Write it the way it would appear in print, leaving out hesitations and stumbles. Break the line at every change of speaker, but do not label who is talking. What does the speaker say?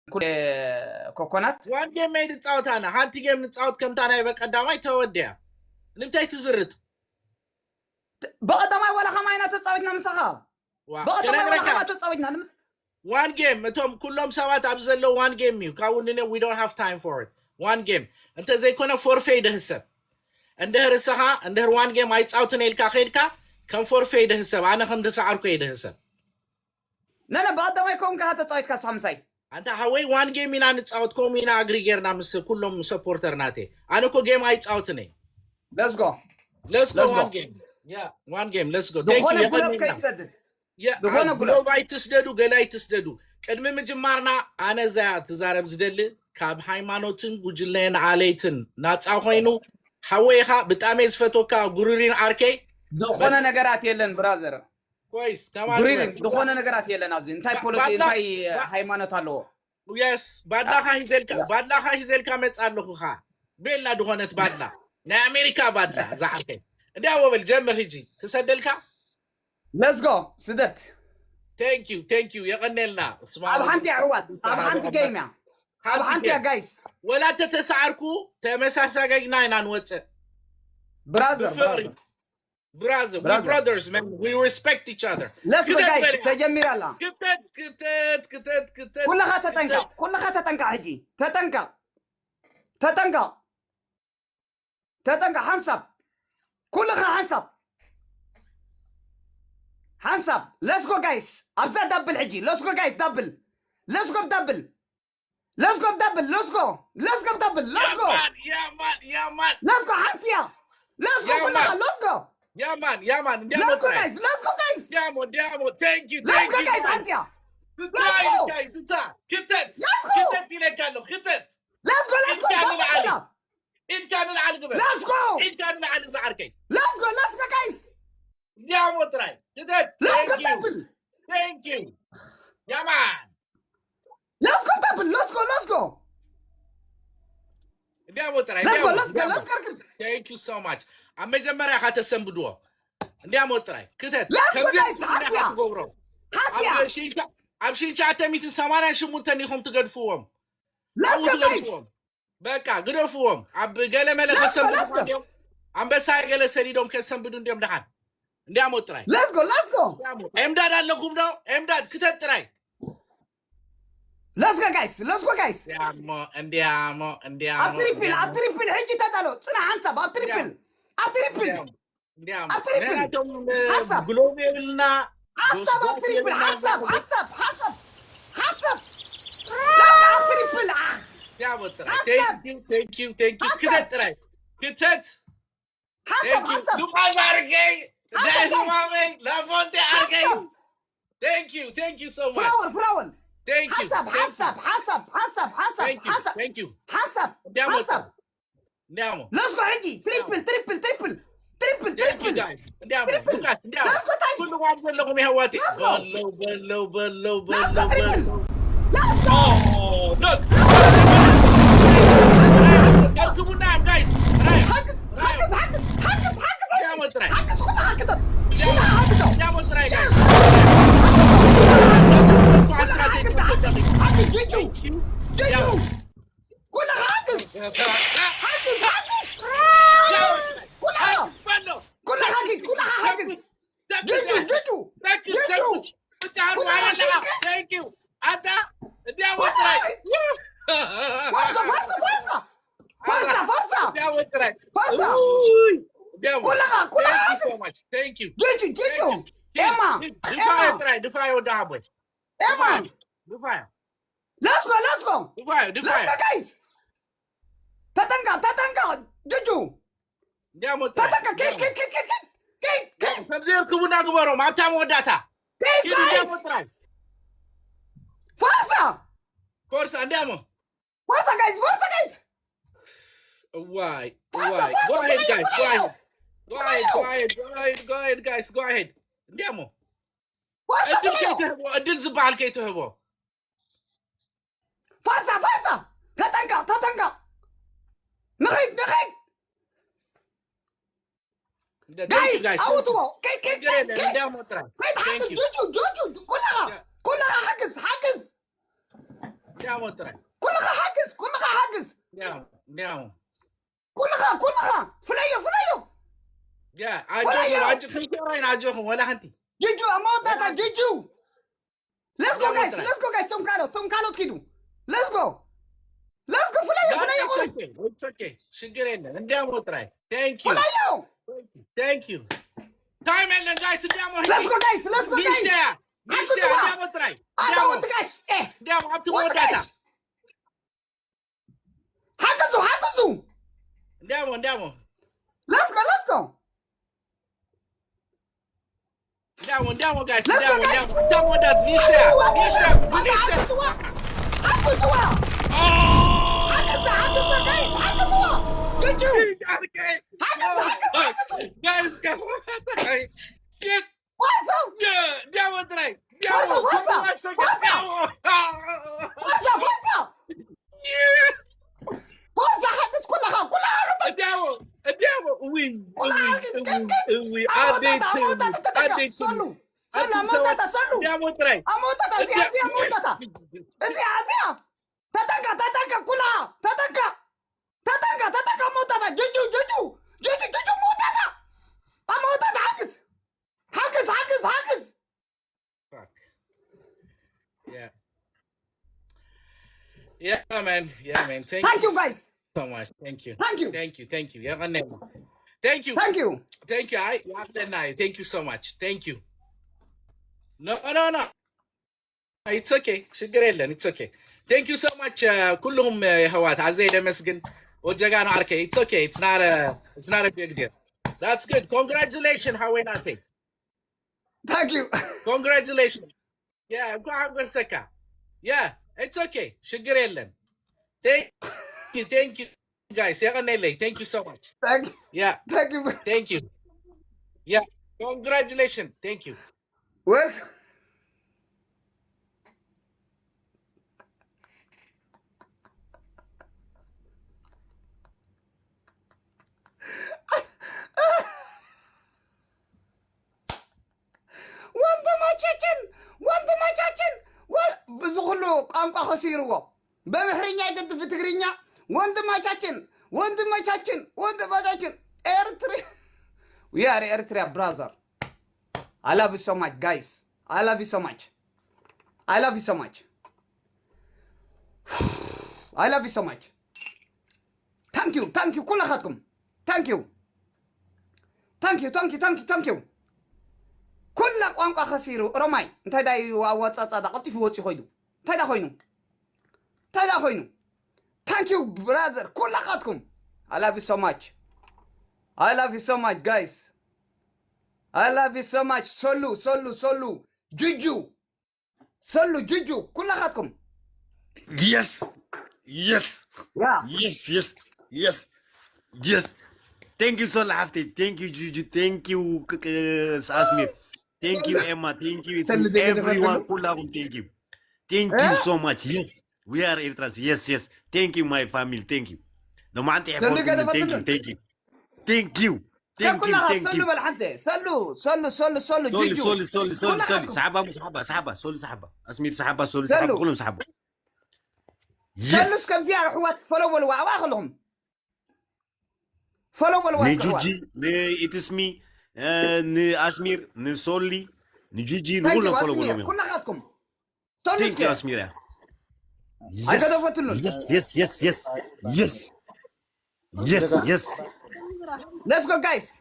كل كوكونات
وان جيم ما يتصاوت انا هانتي جيم نتصاوت كم تانا بقداماي توديا نمتاي تزرت
بقداماي ولا خماينا تصاوتنا مسخا بقداماي ولا خما تصاوتنا
one game متوم كلهم سبات ابزلو one game ميو كاوننا we don't have time for it one game انت زي كنا forfeit حساب اندهر السها اندهر one game አይጻውትን ኤልካ ኸድካ ከም forfeit حساب انا ከም ተሳዓርኩ ሄደ حساب
لا بقداماي كوم كها تصاوتካ ሳምሳይ
انت هاوي one game ኢና ንጻውት ኮሚና አግሪጌርና ምስ ኩሎም ሰፖርተር ናቴ አነ ኮ ጌም አይጻውትኔ
let's go
one game yeah one game let's go thank you دخونا قلوباي تسددو قلاي تسددو قدم مجمارنا انا زا تزارب زدل كاب هايمانوتن ጉጅለን عليتن ናጻ ሆይኑ حويها بتامي زفتوكا ጉሩሪን አርኬ
دخونا ነገራት የለን ብራዘር
ኮይስ ተማሪ
ጉሩሪን دخونا ነገራት የለን ኣብዚ እንታይ ፖለቲካ እንታይ ሃይማኖት አለው
yes ባድላኻ ሂዘልካ መጻለኹኻ ቤላ ድኾነት ባድላ ናይ አሜሪካ ባድላ ዛዓርከ እንዲያው ወበል ጀምር ሂጂ ተሰደልካ
let's go سدت
thank you يقنلنا
اسمع اب حنتي عوات اب حنتي جيميا اب حنتي يا جايز
ولا تتسعركو تمساسا جينا نوص
brother
we brothers man we respect each other
let's go guys تجميرالا
كتت
كلها تتنقع هجي تتنقع حنسب كلها حنسب let's go guys ابزا دبل حجي let's go guys دبل let's go دبل let's go دبل let's go دبل let's go
يا مان
let's go حنتيا let's go كلها let's go
يا مان
let's go guys
ديامو thank you
let's go guys حنتيا
كتت لك قالوا كتت
let's go
إن كان العالي قبل
let's go
إن كان العالي زعركي
let's go guys
ديامو تراي كتت thank you يا مان
let's go double let's go
ديامو تراي
let's go
thank you so much أما جمرة خاتسنبدوا ديامو تراي كتت
let's go guys حاتيا
أبشين شاتا ميت سمانا شمونتني خم تقدفوهم
let's go guys
بقى قدفوهم أب قال ملا خسنبدوا أم بس هاي قال سريدهم خسنبدون ديم دهان ديامو تراي
let's go
امداد لكم دو امداد كتت تراي
let's go guys
انديامو
اب تريبل هجي تدلو صنع حنسب اب تريبل
حسب جلوبيلنا
حسب اب تريبل حسب اب تريبل
يا بطري thank you كتت تراي كتت
حسب
دبي باركي دايما مامي لا فونتي اركي thank you so much
فراول
thank you
حسب
thank you
حسب
ديامو
let's go هجي تريبل
thank you guys ديامو كل واحد لكم يا هواتي بلو
let's go
look كم نام guys
حقس
ديامو تراي
حقس كلها كده
ديامو تراي guys
جيجو كلها حقس كلها حقس جيجو
thank you ada ديامو تراي
فرصة
ديامو تراي
كلها
thank you
جيجو اما
دفاع ودعبوي
اما
دفاع
let's go
دفاع
guys تتنقع جيجو
ديامو تراي
كيك
تنزيلكم ونقبروا ما تعموا داتا ديامو تراي فرصة ديامو
فرصة guys
why go ahead guys go ahead guys go ahead ديامو እድል ዝበሃል ከይትህቦ
فرصة تتنقع نخيد guys اوتو كيك
ديامو تراي
جوجو كلها حقز
ديامو تراي
كلها حاجز
ديامو
كلها فليو
يا اجو خلينا اجو ولا انت
جيجو اموتاتا جيجو let's go guys توم كانوا كيدو let's go فليو
it's okay شكرا ديامو تراي thank you time and guys ديامو
let's go guys
ليش ديامو تراي ديامو ابتو داتا
حاجزوا
ديامو
let's go
ديامو guys ديامو that ليش
حاجزوا guys جيجو
guys shit ديامو تراي
فرصة حاجز كلها
ديامو وين
صلوا
ديامو تراي
اموتاتا زيا تتنقى كلها تتنقى اموتاتا جوجو اموتاتا حاجز
fuck yeah man
thank you guys
so much thank you يا غنيم thank you I thank you so much thank you no it's okay شكرا لنا it's okay thank you so much كلهم يا هوات عزيز مسجن وجانا عركه it's okay it's not a big deal that's good congratulations حويناتي
thank you
congratulations yeah انكم سكا yeah it's okay شكرا لنا thank you guys يا غنيلي thank you so much thank you yeah congratulations thank you
welcome ወንድማቻችን ብዙ ሁሉ ቋንቋ ከሲርዎ በምሕርኛ ይገድ በትግርኛ ወንድማቻችን we are Eritrea brother I love you so much guys I love you so much thank you كلكم thank you كل ቋንቋ ከሲሩ ሮማይ እንታይ ዳይ ዋጻጻዳ ቀጥፊ ወፂ ኮይዱ እንታይ ዳ ኮይኑ thank you brother كلكم I love you so much guys I love you so much solu juju كلكم
yes thank you so much thank you Juju thank you Asmir thank you Emma thank you everyone كلكم thank you so much yes we are Eritreans yes thank you my family thank you لو ما عندي thank you
صلوا بالحنته صلوا جيجو
سولي سحبة سولي سحبة أسمير سحبة سولي سحبة كلهم سحبة
سلس كم زيارة حوات فلو واخلهم
نجوجي إتسمي أسمير نسولي نجوجي نقولهم فلو
كلكم
thank you أسمير yes
let's go guys